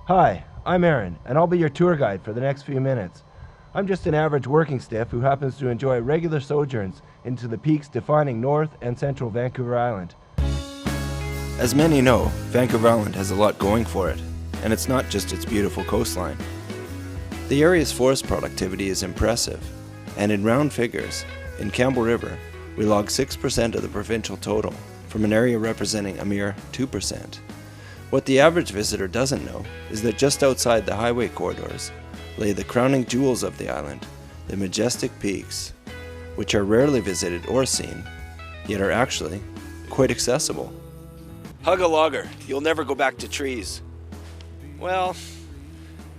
Hi, I'm Aaron, and I'll be your tour guide for the next few minutes. I'm just an average working stiff who happens to enjoy regular sojourns into the peaks defining North and Central Vancouver Island. As many know, Vancouver Island has a lot going for it, and it's not just its beautiful coastline. The area's forest productivity is impressive, and in round figures, in Campbell River, we log 6% of the provincial total, from an area representing a mere 2%. What the average visitor doesn't know is that just outside the highway corridors lay the crowning jewels of the island, the majestic peaks, which are rarely visited or seen, yet are actually quite accessible. Hug a logger, you'll never go back to trees. Well,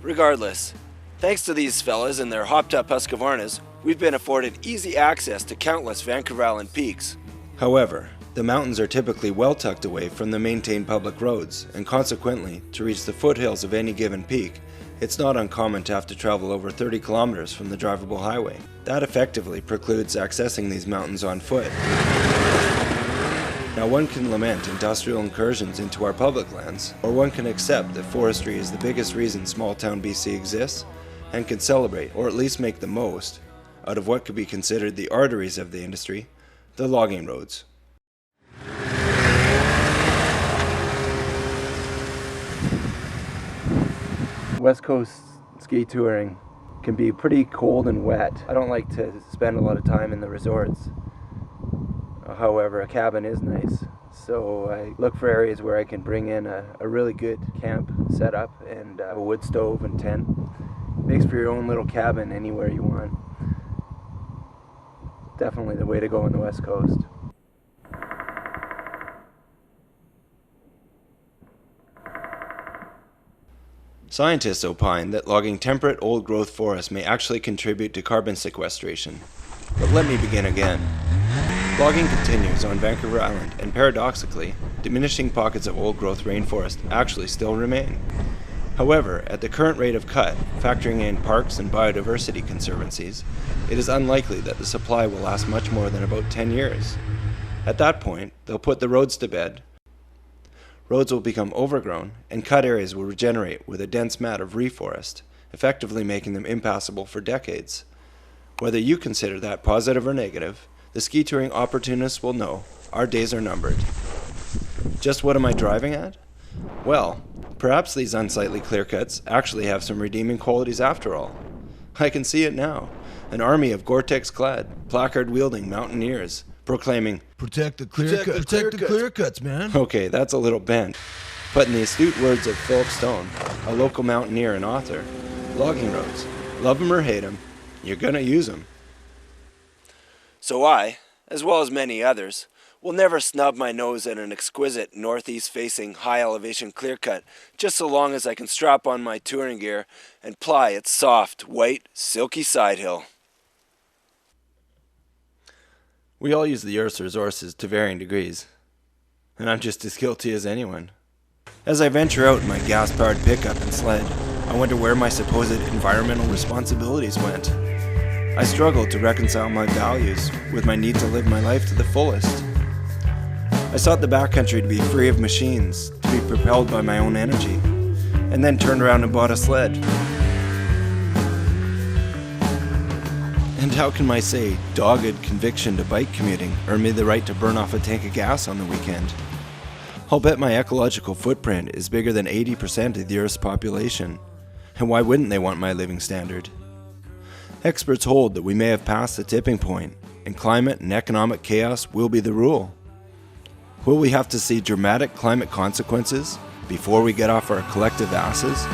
regardless, thanks to these fellas and their hopped-up Husqvarnas, we've been afforded easy access to countless Vancouver Island peaks. However, the mountains are typically well tucked away from the maintained public roads, and consequently, to reach the foothills of any given peak, it's not uncommon to have to travel over 30 kilometers from the drivable highway. That effectively precludes accessing these mountains on foot. Now, one can lament industrial incursions into our public lands, or one can accept that forestry is the biggest reason small-town BC exists, and can celebrate, or at least make the most, out of what could be considered the arteries of the industry, the logging roads. West Coast ski touring can be pretty cold and wet. I don't like to spend a lot of time in the resorts. However, a cabin is nice. So I look for areas where I can bring in a really good camp setup and a wood stove and tent. Makes for your own little cabin anywhere you want. Definitely the way to go on the West Coast. Scientists opine that logging temperate old-growth forests may actually contribute to carbon sequestration. But let me begin again. Logging continues on Vancouver Island, and paradoxically, diminishing pockets of old-growth rainforest actually still remain. However, at the current rate of cut, factoring in parks and biodiversity conservancies, it is unlikely that the supply will last much more than about 10 years. At that point, they'll put the roads to bed. Roads will become overgrown, and cut areas will regenerate with a dense mat of reforest, effectively making them impassable for decades. Whether you consider that positive or negative, the ski touring opportunists will know our days are numbered. Just what am I driving at? Well, perhaps these unsightly clear-cuts actually have some redeeming qualities after all. I can see it now, an army of Gore-Tex-clad, placard-wielding mountaineers, proclaiming, "Protect the clear-cuts, man." Okay, that's a little bent. But in the astute words of Philip Stone, a local mountaineer and author, logging roads, love 'em or hate 'em, you're gonna use 'em. So I, as well as many others, will never snub my nose at an exquisite northeast-facing, high-elevation clear-cut, just so long as I can strap on my touring gear and ply its soft, white, silky sidehill. We all use the Earth's resources to varying degrees, and I'm just as guilty as anyone. As I venture out in my gas-powered pickup and sled, I wonder where my supposed environmental responsibilities went. I struggle to reconcile my values with my need to live my life to the fullest. I sought the backcountry to be free of machines, to be propelled by my own energy, and then turned around and bought a sled. And how can my, say, dogged conviction to bike commuting earn me the right to burn off a tank of gas on the weekend? I'll bet my ecological footprint is bigger than 80% of the Earth's population. And why wouldn't they want my living standard? Experts hold that we may have passed the tipping point, and climate and economic chaos will be the rule. Will we have to see dramatic climate consequences before we get off our collective asses?